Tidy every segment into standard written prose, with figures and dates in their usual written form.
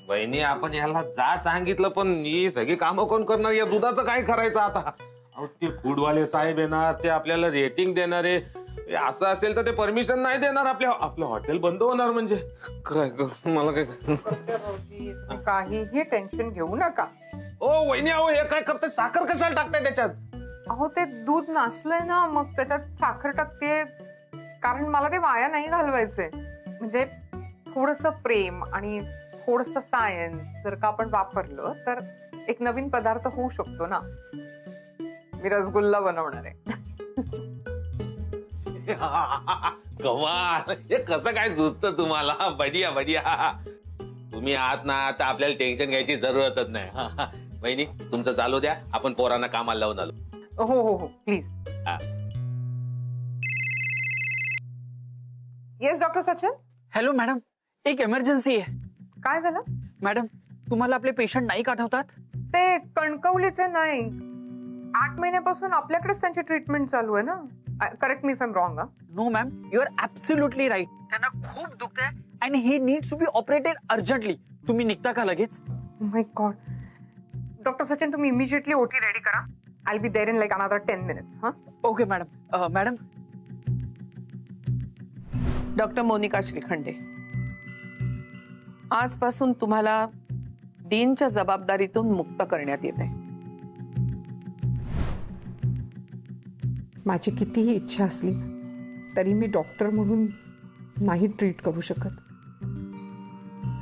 बहिणी आपण याला जा सांगितलं पण ही सगळी कामं कोण करणार? या दुधाचं काय करायचं आता? अहो ते फूडवाले साहेब येणार, ते आपल्याला रेटिंग देणार आहे. असं असेल तर ते परमिशन नाही देणार. आपलं हॉटेल बंद होणार. म्हणजे काय मला काय काहीही टेन्शन घेऊ नका. ओ वहिनी, अहो हे काय करते? साखर कशाला टाकताय त्याच्यात? अहो ते दूध नासलंय ना, मग त्याच्यात साखर टाकते. कारण मला ते वाया नाही घालवायचंय. म्हणजे थोडस प्रेम आणि थोडस सायन्स जर का आपण वापरलं तर एक नवीन पदार्थ होऊ शकतो ना. मी रसगुल्ला बनवणार आहे. कमाल. हे कसं काय सुचतं तुम्हाला? बढिया बढिया. तुम्ही आहात ना, आता आपल्याला टेन्शन घ्यायची जरूरतच नाही. बहिणी तुमचं चालू द्या, आपण पोरांना कामाला लावून आलो. हो हो हो please. Yes doctor Sachin. Hello madam, एक इमर्जन्सी आहे. काय झालं? मॅडम तुम्हाला आपले पेशंट नाही आठवतात? ते कणकवलीचे नाही. 8 महिन्यापासून आपल्याकडेच त्यांची ट्रीटमेंट चालू आहे ना. Correct me if I am wrong. No ma'am, you are absolutely right. त्यांना खूप दुखत आहे आणि he needs to be operated urgently. तुम्ही निघता का लगेच? माय गॉड. डॉक्टर सचिन तुम्ही इमिजिएटली ओटी रेडी करा. I will be there in like another 10 minutes. Okay madam. Madam. Doctor Monica Shrikhande, आजपासून तुम्हाला डीनच्या जबाबदारीतून मुक्त करण्यात येत आहे. माझी कितीही इच्छा असली तरी मी डॉक्टर म्हणून नाही ट्रीट करू शकत.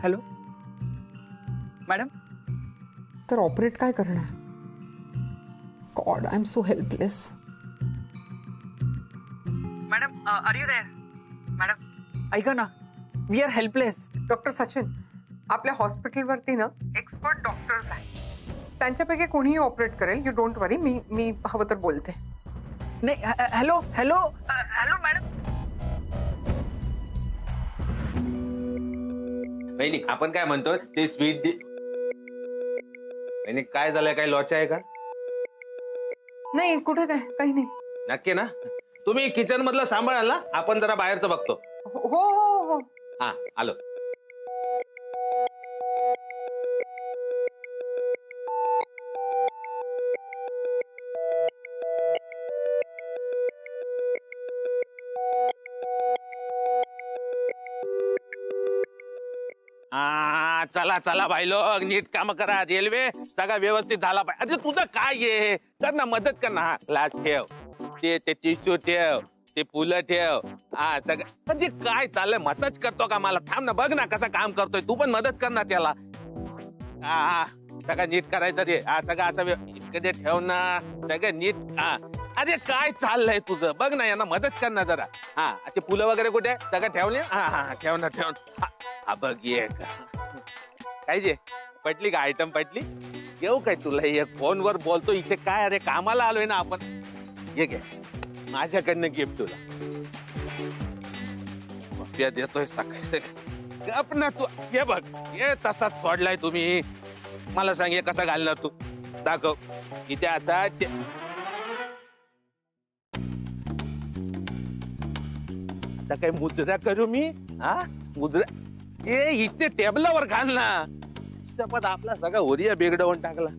Hello madam. तर ऑपरेट काय करणार? God, I am so helpless. Madam are you there? Madam ऐका ना, we are helpless. Doctor Sachin, आपल्या हॉस्पिटलवरती ना एक्सपर्ट डॉक्टर्स आहेत. त्यांच्यापैकी कोणीही ऑपरेट करेल. यू डोंट वरी. मी हवं तर बोलते. नाही. Hello hello hello madam. बहिणी आपण काय म्हणतो ते स्वीट. बहिणी काय झालंय? काय लोचा आहे का? नाही कुठे काय, काही नाही. नक्की ना? तुम्ही किचन मधलं सांभाळाल ना? आपण जरा बाहेरचं बघतो. हो हो हो. हा आलो. चला चला भाई लोग, नीट काम करा. रेल्वे सगळा व्यवस्थित झाला पाहिजे. अरे तुझं काय आहे? कर ना, मदत कर ना. ग्लास ठेव, ते टिश्यू ठेव, ते फुलं ठेव. सगळं म्हणजे काय चाललंय? मसाज करतो का मला? थांब ना, बघ ना कसं काम करतोय. तू पण मदत कर ना त्याला. सगळं नीट करायचं रे. सगळं असं इकडे ठेव ना, सगळं नीट. अरे काय चाललंय तुझं? बघ ना, यांना मदत कर ना जरा. ते फुलं वगैरे कुठे सगळं ठेवले? ठेव ना ठेव. बघ ये काय जे पटली का? आयटम पटली? येऊ काय तुला? एक फोनवर बोलतो इथे काय? अरे कामाला आलोय ना आपण. ये घे माझ्याकडनं गिफ्ट तुला. मग देतोय सकाळी. गप ना तू. ये बघ, ये तसाच सोडलाय तुम्ही. मला सांग हे कसा घालणार तू? दाखव. इथे असा आता काय मुद्रा करू मी? मुद्रा इथे टेबलावर घाल ना. शपथ आपला सगळा ओरिया बिघडवून टाकला.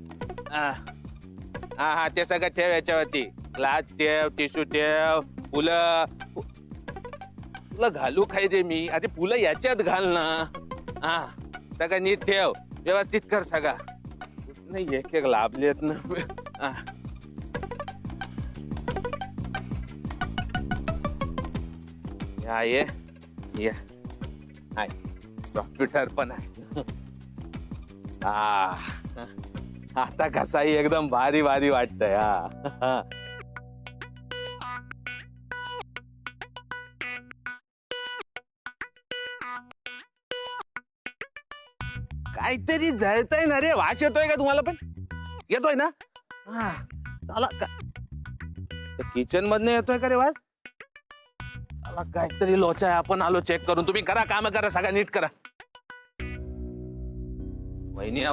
ते सगळं ठेव याच्यावरती. ग्लास ठेव, टिश्यू ठेव, फुलं. तुला घालू काय दे मी? अरे फुलं याच्यात घाल ना. सगळं नीट ठेव, व्यवस्थित कर सगळा. नाही एक एक लाभलेत ना. ये कॉम्प्युटर पण आहे. आता कसाही एकदम भारी भारी वाटतंय. काहीतरी जळतय ना रे. वास येतोय का तुम्हाला पण? येतोय ना? चला का किचन मधनं येतोय का रे वास? काहीतरी लोचा आहे. आपण आलो चेक करून. तुम्ही करा काम, करा सगळं नीट करा. वहिनी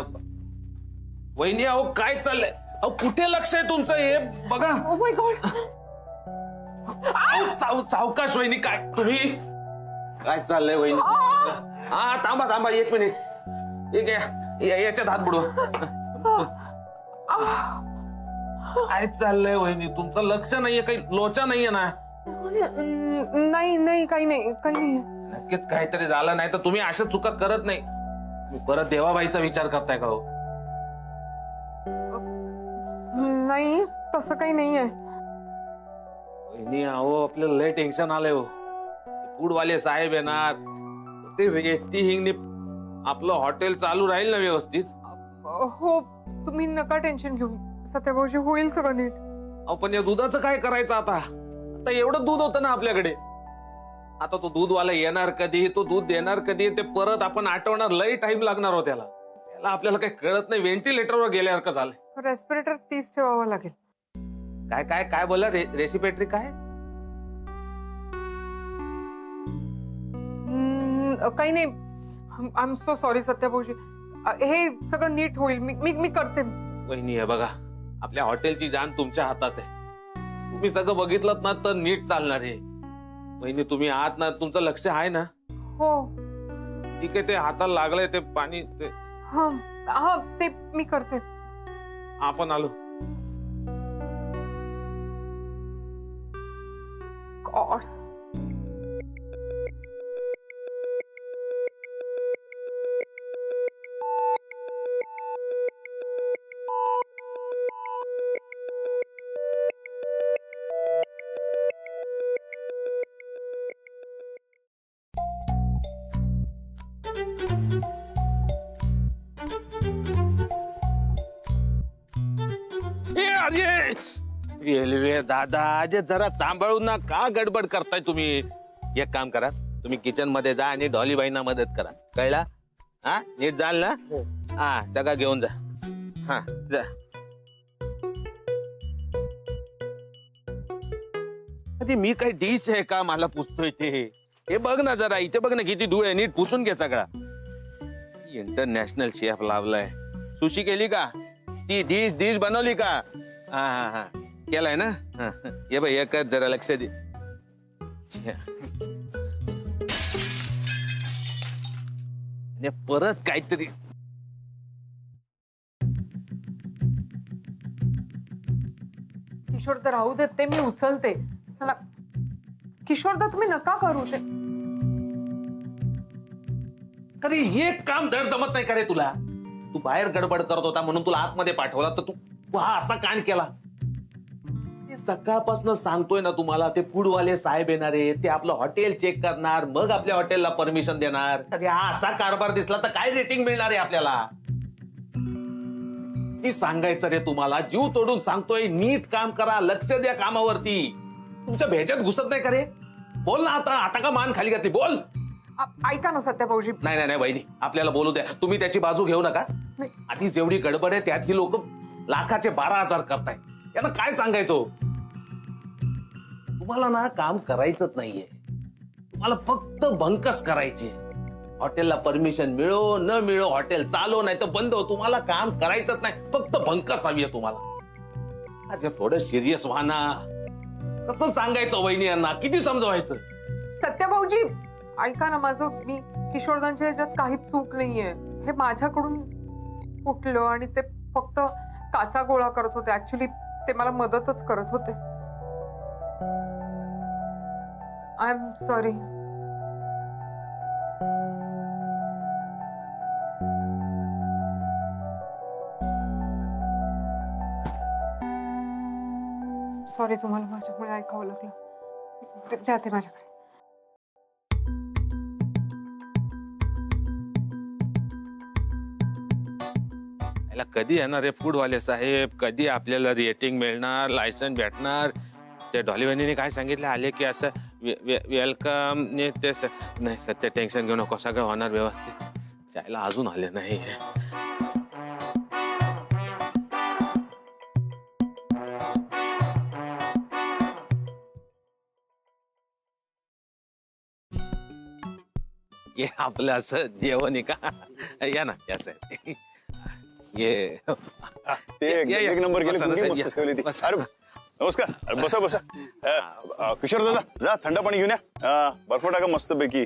अहो काय चाललंय? अहो कुठे लक्ष आहे तुमचं? हे बघा. Oh my God. सावकाश वहिनी. काय तुम्ही काय चाललंय वहिनी? थांबा 1 मिनिट. ठीक आहे याच्यात हात बुडवा. काय चाललंय वहिनी, तुमचं लक्ष नाहीये, काही लोचा नाहीये ना? नाही नाही काही नाही काही नाही. नक्कीच काहीतरी झालं, नाही तर तुम्ही अशा चुका करत नाही. परत देवाबाईचा विचार करताय का हो? नाही तसं काही नाहीये. वहिनी अहो, आपल्याला लय टेन्शन आलंय हो. फूडवाले साहेब येणार, ते एसटी हिंगने आपलं हॉटेल चालू राहील ना व्यवस्थित? हो तुम्ही नका टेन्शन घेऊ सत्याभाऊजी, होईल सगळं नीट. अहो पण या दुधाचं काय करायचं आता? आता एवढं दूध होतं ना आपल्याकडे. आता तो दूधवाला येणार कधी, तो दूध देणार कधी, ते परत आपण आठवणार, लय टाइम लागणार हो त्याला. त्याला आपल्याला काही कळत नाही. व्हेंटिलेटरवर गेल्यासारखं झालंय. रेस्पिरेटर 30 ठेवावं लागेल. काय काय काय बोला? रेसिपेटरी काय? काही नाही. आय एम सो सॉरी सत्याभाऊजी, हे सगळं नीट होईल. मी करते. वहिनी हे बघा, आपल्या हॉटेलची जान तुमच्या हातात आहे. तुम्ही सगळं बघितलं ना तर नीट चालणार आहे. वहिनी तुम्ही आहात ना, तुमचं लक्ष आहे ना? हो ठीक आहे, ते हाताला लागलंय ते पाणी, ते हा हा ते मी करते. आपण आलो. गॉड. रेल्वे दादा, अजय जरा सांभाळून ना, का गडबड करताय तुम्ही? एक काम करा, तुम्ही किचन मध्ये जा आणि डॉलीबाईंना मदत करा, कळला? हा नीट जाल ना? हा सगळं घेऊन जा. हा जा. अरे मी काही डिश आहे का मला पुसतोय ते? हे बघ ना जरा, इथे बघ ना किती धूळ आहे, नीट पुसून घे सगळा. इंटरनॅशनल शेफ लावलाय. सुशी केली का? ती डिश बनवली का? हा हा हा केलाय ना? ये बाई हे कर, जरा लक्ष दे. परत काहीतरी. किशोरदा राहू देत, ते मी उचलते. चला किशोरदा तुम्ही नका करू ते. कधी हे काम धड जमत नाही का रे तुला? तू बाहेर गडबड करत होता म्हणून तुला आतमध्ये पाठवला, तर तू हा असा कांड केला. सकाळपासून सांगतोय ना तुम्हाला, ते फूडवाले साहेब येणार आहे, ते आपलं हॉटेल चेक करणार, मग आपल्या हॉटेलला परमिशन देणार. कधी हा असा कारभार दिसला तर काय रेटिंग मिळणार आहे आपल्याला? ती सांगायचं रे तुम्हाला, जीव तोडून सांगतोय, नीट काम करा, लक्ष द्या कामावरती. तुमच्या भेजात घुसत नाही का रे? बोल ना आता, आता का मान खाली घातली? बोल. ऐका ना सत्याभाऊजी. नाही नाही नाही वहिनी, आपल्याला बोलू द्या. तुम्ही त्याची बाजू घेऊ नका. आधी जेवढी गडबड आहे त्यात ही लोक लाखाचे 12,000 करताय. यांना काय सांगायचो? तुम्हाला ना काम करायचंच नाहीये, तुम्हाला फक्त भंकस करायची. हॉटेलला परमिशन मिळो न मिळो, हॉटेल चालू नाही तर बंद हो, तुम्हाला काम करायचंच नाही, फक्त भंकस हवी आहे तुम्हाला. अरे थोडं सिरियस व्हा ना. कसं सांगायचं वहिनी यांना? किती समजवायचं? सत्याभाऊजी ऐका ना माझं, मी किशोरदांच्या ह्याच्यात काहीच चूक नाहीये. हे माझ्याकडून फुटलं आणि ते फक्त काचा गोळा करत होते. ऍक्च्युली ते मला मदतच करत होते. I am sorry. सॉरी, तुम्हाला माझ्यामुळे ऐकावं लागलं. द्या ते माझ्याकडे. कधी येणार आहे फूडवाले साहेब? कधी आपल्याला रेटिंग मिळणार, लायसन्स भेटणार? त्या डॉलीवानीने काय सांगितलं, आले की असं वेलकम ते नाही. सध्या टेन्शन घेऊ नको, सगळं होणार व्यवस्थित. जायला अजून आले नाही. ये आपलं असं जेवण आहे का? या ना याच ये ते एक नंबर केली, मस्त ठेवली ती. अरे नमस्कार. अरे बसा बसा. किशोर दादा जा, थंड पाणी घेऊन या. बर्फ टाका मस्त पैकी.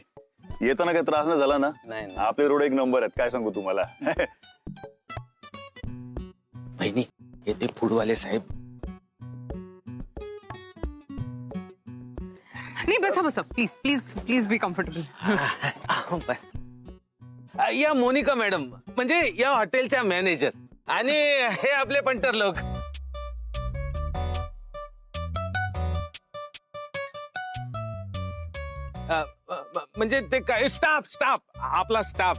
येताना काही त्रास नाही झाला ना? नाही आपले रोड एक नंबर आहेत, काय सांगू तुम्हाला. बहिणी येते फूडवाले साहेब. नाही बसा बसा please please please be comfortable. या मोनिका मॅडम म्हणजे या हॉटेलच्या मॅनेजर आणि हे आपले पंटर लोक. म्हणजे ते काय स्टाफ आपला स्टाफ.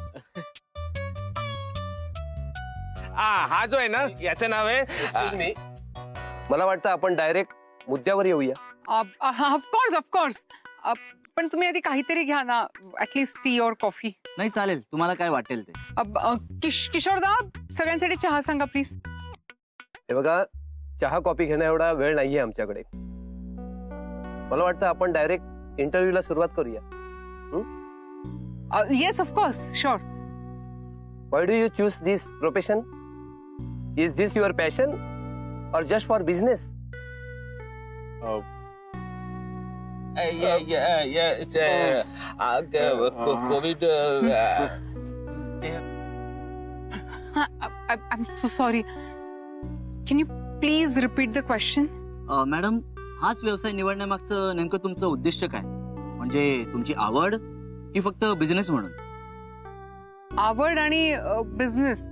हा जो आहे ना याचं नाव आहे. मला वाटतं आपण डायरेक्ट मुद्द्यावर येऊया. ऑफकोर्स पण तुम्ही आधी काहीतरी घ्या ना, ऍटलीस्ट टी और कॉफी. नाही चालेल, तुम्हाला काय वाटेल ते. किशोरदा सगळ्यांसाठी चहा सांगा प्लीज. हे बघा, चहा कॉफी घेण्या एवढा वेळ नाहीये आमच्याकडे. मला वाटतं आपण डायरेक्ट इंटरव्ह्यूला सुरुवात करूया. Yes of course sure. Why do you choose this profession? Is this your passion or just for business? Covid. I'm so sorry. Can you please repeat the question? Madam, हाच व्यवसाय निवडण्यामागचं नेमकं तुमचं उद्दिष्ट काय? म्हणजे तुमची आवड की फक्त बिझनेस म्हणून? आवड आणि बिझनेस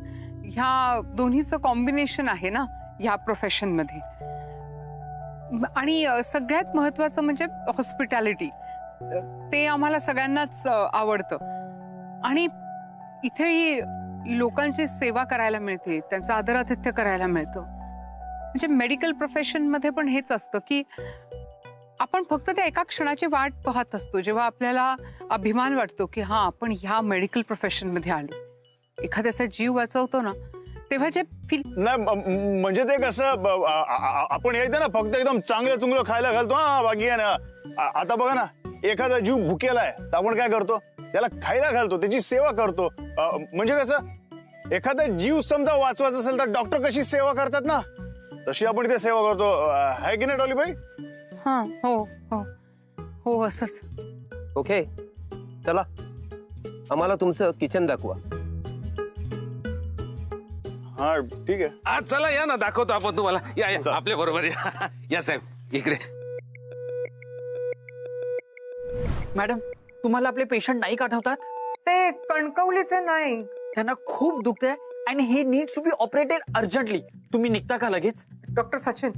ह्या दोन्हीचं कॉम्बिनेशन आहे ना ह्या प्रोफेशन मध्ये. आणि सगळ्यात महत्वाचं म्हणजे हॉस्पिटॅलिटी. ते आम्हाला सगळ्यांनाच आवडतं आणि इथेही लोकांची सेवा करायला मिळते, त्यांचं आदरातिथ्य करायला मिळतं. म्हणजे मेडिकल प्रोफेशन मध्ये पण हेच असतं की आपण फक्त त्या एका क्षणाची वाट पाहत असतो जेव्हा आपल्याला अभिमान वाटतो की हा आपण ह्या मेडिकल प्रोफेशन मध्ये आलो. एखाद्याचा जीव वाचवतो ना तेव्हा जे फील. नाही म्हणजे ते कसं आपण एकदा ना फक्त एकदम चांगलं चुंगलं खायला घालतो. हा बाकी आहे ना, आता बघा ना, एखादा जीव भुकेला आहे तर आपण काय करतो, त्याला खायला घालतो, त्याची सेवा करतो. म्हणजे कसं एखादा जीव समजा वाचवायचा असेल तर डॉक्टर कशी सेवा करतात ना, तशी आपण इथे सेवा करतो. आहे की नाही डॉलीबाई? हा हो हो हो असंच. ओके, चला आम्हाला तुमचं किचन दाखवा. हा ठीक आहे. आज चला या ना, दाखवतो आपण तुम्हाला. या या आपल्या बरोबर या. या साहेब इकडे. मॅडम, तुम्हाला आपले पेशंट नाही आठवतात? ते कणकवलीचे नाही. त्यांना खूप दुखतंय आणि हे needs to be operated urgently. तुम्ही निघता का लगेच? डॉक्टर सचिन,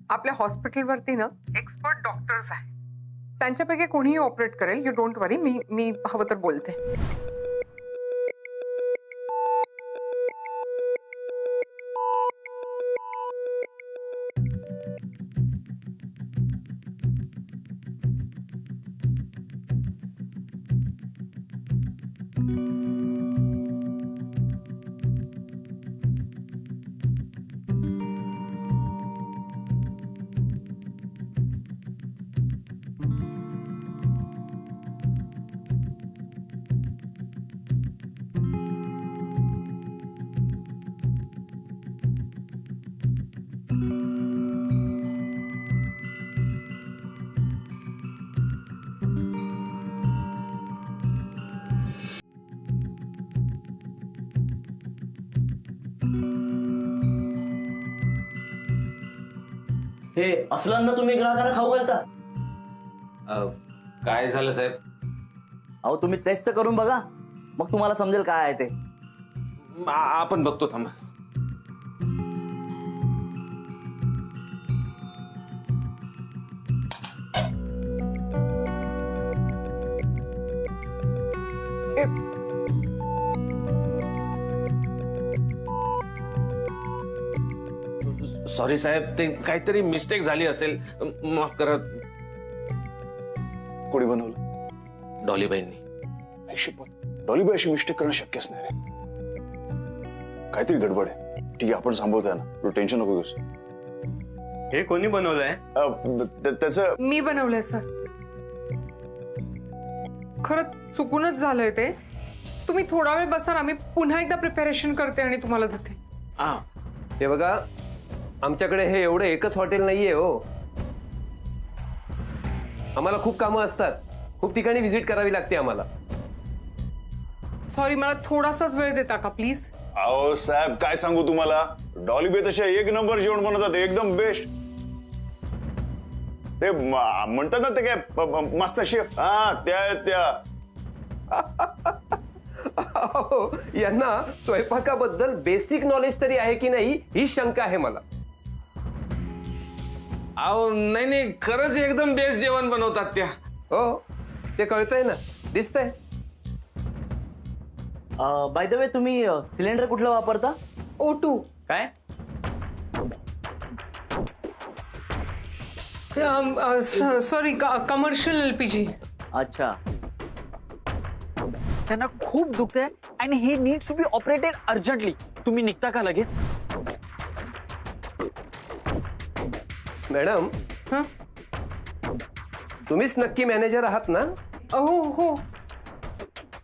आपल्या हॉस्पिटलवरती ना एक्सपर्ट डॉक्टर्स आहेत. त्यांच्यापैकी कोणीही ऑपरेट करेल. यू डोंट वरी. मी हवं तर बोलते. हे असलं तुम्ही ग्राहकांना खाऊ घालता? काय झालं साहेब? अहो तुम्ही टेस्ट करून बघा, मग तुम्हाला समजेल काय आहे ते. आपण बघतो थांबा. सॉरी साहेब, ते काहीतरी मिस्टेक झाली असेल, माफ करा. कोणी बनवलं? डॉलीबाईंनी. डॉलीबाई अशी मिस्टेक करणं शक्यच नाही रे. काहीतरी गडबड आहे. ठीक आहे, आपण सांभाळतोय ना, तू टेन्शन नको घेऊस. हे कोणी बनवलंय? त्याचं मी बनवलंय सर. खरं चुकूनच झालंय ते. तुम्ही थोडा वेळ बसा ना, मी पुन्हा एकदा प्रिपरेशन करते आणि तुम्हाला देते. हे बघा, आमच्याकडे हे एवढं एकच हॉटेल नाहीये हो. आम्हाला खूप कामं असतात, खूप ठिकाणी व्हिजिट करावी लागते आम्हाला. सॉरी, मला थोडासाच वेळ देता का प्लीज? अहो साहेब, काय सांगू तुम्हाला, डॉलीबे तशा एक नंबर जेवण बनवतात, एकदम बेस्ट. ते म्हणतात ना ते काय मास्टर शेफ, हा त्या अहो, यांना स्वयंपाकाबद्दल बेसिक नॉलेज तरी आहे की नाही ही शंका आहे मला. अहो नाही, खरंच एकदम बेस्ट जेवण बनवतात त्या. हो, ते कळतंय ना, दिसतंय. बाय द वे, तुम्ही सिलेंडर कुठला वापरता? O2. काय? Sorry, commercial LPG. अच्छा. त्यांना खूप दुखतंय आणि हे needs to be operated urgently. तुम्ही निघता का लगेच? मॅडम, हं? तुम्हीच नक्की मॅनेजर आहात ना? हो.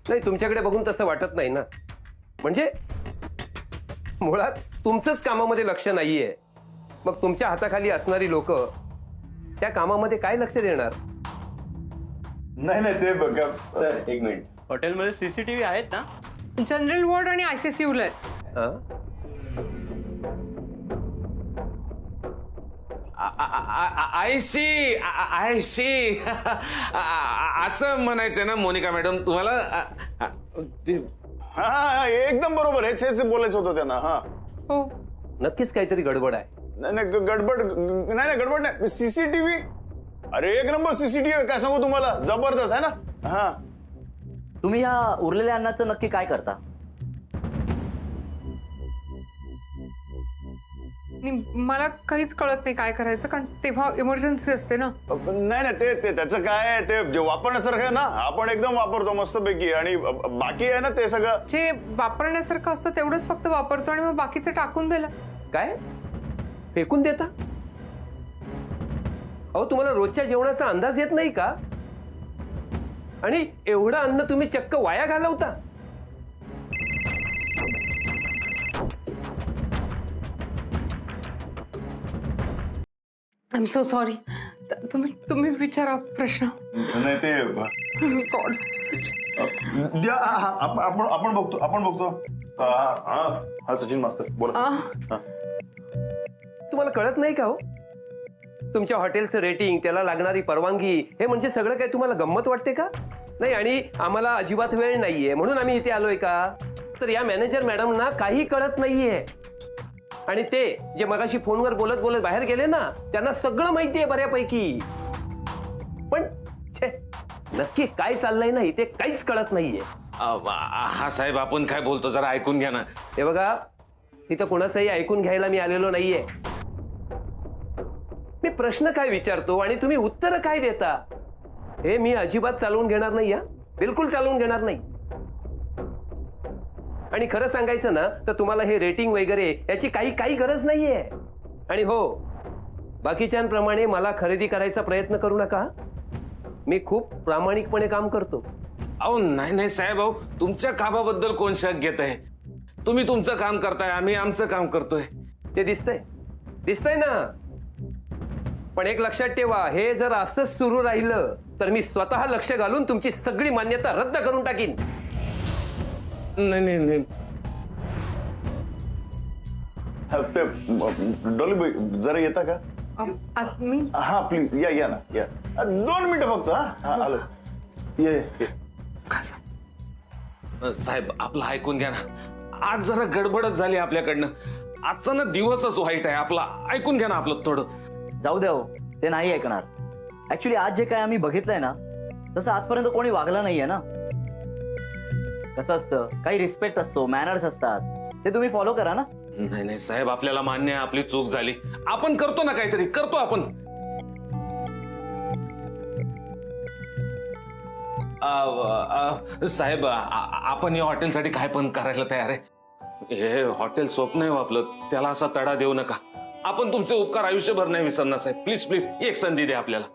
नाही, तुमच्याकडे बघून तसं वाटत नाही ना. म्हणजे मुळात तुमचंच कामामध्ये लक्ष नाहीये, मग तुमच्या हाताखाली असणारी लोक त्या कामामध्ये काय लक्ष देणार? नाही ते बघा सर, एक मिनिट. हॉटेलमध्ये सीसीटीव्ही आहेत ना? जनरल वॉर्ड आणि ICCU ला आहे. हं? आय सी असं म्हणायचंय ना मोनिका मॅडम तुम्हाला? हा, एकदम बरोबर, हेच बोलायचं होतं त्यांना. हा, हो. नक्कीच काहीतरी गडबड आहे. नाही गडबड नाही. सीसीटीव्ही, अरे एक नंबर सीसीटीव्ही, काय सांगू तुम्हाला, जबरदस्त आहे ना. हा, तुम्ही या उरलेल्या अन्नाचं नक्की काय करता? मला काहीच कळत नाही काय करायचं, कारण तेव्हा इमर्जन्सी असते ना. नाही ते त्याचं काय आहे, ते जे वापरण्यासारखं आहे ना, आपण एकदम वापरतो मस्तपैकी, आणि बाकी आहे ना ते सगळं जे वापरण्यासारखं असतं तेवढंच फक्त वापरतो आणि मग बाकीचं टाकून दिलं. काय फेकून देता? अहो, तुम्हाला रोजच्या जेवणाचा अंदाज येत नाही का? आणि एवढं अन्न तुम्ही चक्क वाया घालवता. I am so sorry. तुम्ही विचारा प्रश्न. नाही ते गॉड. आपण बघतो. हा सचिन मास्तर बोला. तुम्हाला कळत नाही का हो? तुमच्या हॉटेलचं रेटिंग, त्याला लागणारी परवानगी, हे म्हणजे सगळं काय तुम्हाला गंमत वाटते का? नाही, आणि आम्हाला अजिबात वेळ नाहीये म्हणून आम्ही इथे आलोय का? तर या मॅनेजर मॅडमना काही कळत नाहीये, आणि ते जे मगाशी फोनवर बोलत बाहेर गेले ना, त्यांना सगळं माहितीये बऱ्यापैकी. पण नक्की काय चाललंय ना इथे काहीच कळत नाहीये. हा साहेब, आपण काय बोलतो जरा ऐकून घ्या ना. हे बघा, तिथं कोणाचंही ऐकून घ्यायला मी आलेलो नाहीये. मी प्रश्न काय विचारतो आणि तुम्ही उत्तर काय देता, हे मी अजिबात चालवून घेणार नाही. बिलकुल चालवून घेणार नाही. आणि खरं सांगायचं ना तर तुम्हाला हे रेटिंग वगैरे याची काही गरज नाहीये. आणि हो, बाकीच्यांप्रमाणे मला खरेदी करायचा प्रयत्न करू नका. मी खूप प्रामाणिकपणे काम करतो. अहो नाही साहेब, अहो तुमच्या कामाबद्दल कोण शक घेत आहे? तुम्ही तुमचं काम करताय, आम्ही आमचं काम करतोय. ते दिसतंय ना. पण एक लक्षात ठेवा, हे जर असंच सुरू राहिलं तर मी स्वतः लक्ष घालून तुमची सगळी मान्यता रद्द करून टाकीन. नाही. डॉली जरा येता का? मी हा प्लीज या ना, या 2 मिनिटं फक्त. हा आलो. ये. साहेब, आपलं ऐकून घ्या ना. आज जरा गडबडच झाली आपल्याकडनं. आजचा ना दिवसच वाईट आहे आपला. ऐकून घ्या ना आपलं थोडं. जाऊ द्या हो, ते नाही ऐकणार. ऍक्च्युली आज जे काय आम्ही बघितलंय ना, तसं आजपर्यंत कोणी वागलं नाहीये ना. कसं असतं, काही रिस्पेक्ट असतो, मॅनर्स असतात, ते तुम्ही फॉलो करा ना. नाही साहेब, आपल्याला मान्य आहे आपली चूक झाली. आपण करतो ना काहीतरी, करतो आपण. साहेब, आपण या हॉटेलसाठी काय पण करायला तयार आहे. हे हॉटेल स्वप्न आहे आपलं, त्याला असा तडा देऊ नका. आपण तुमचे उपकार आयुष्यभर नाही विसरणार साहेब. प्लीज एक संधी द्या आपल्याला.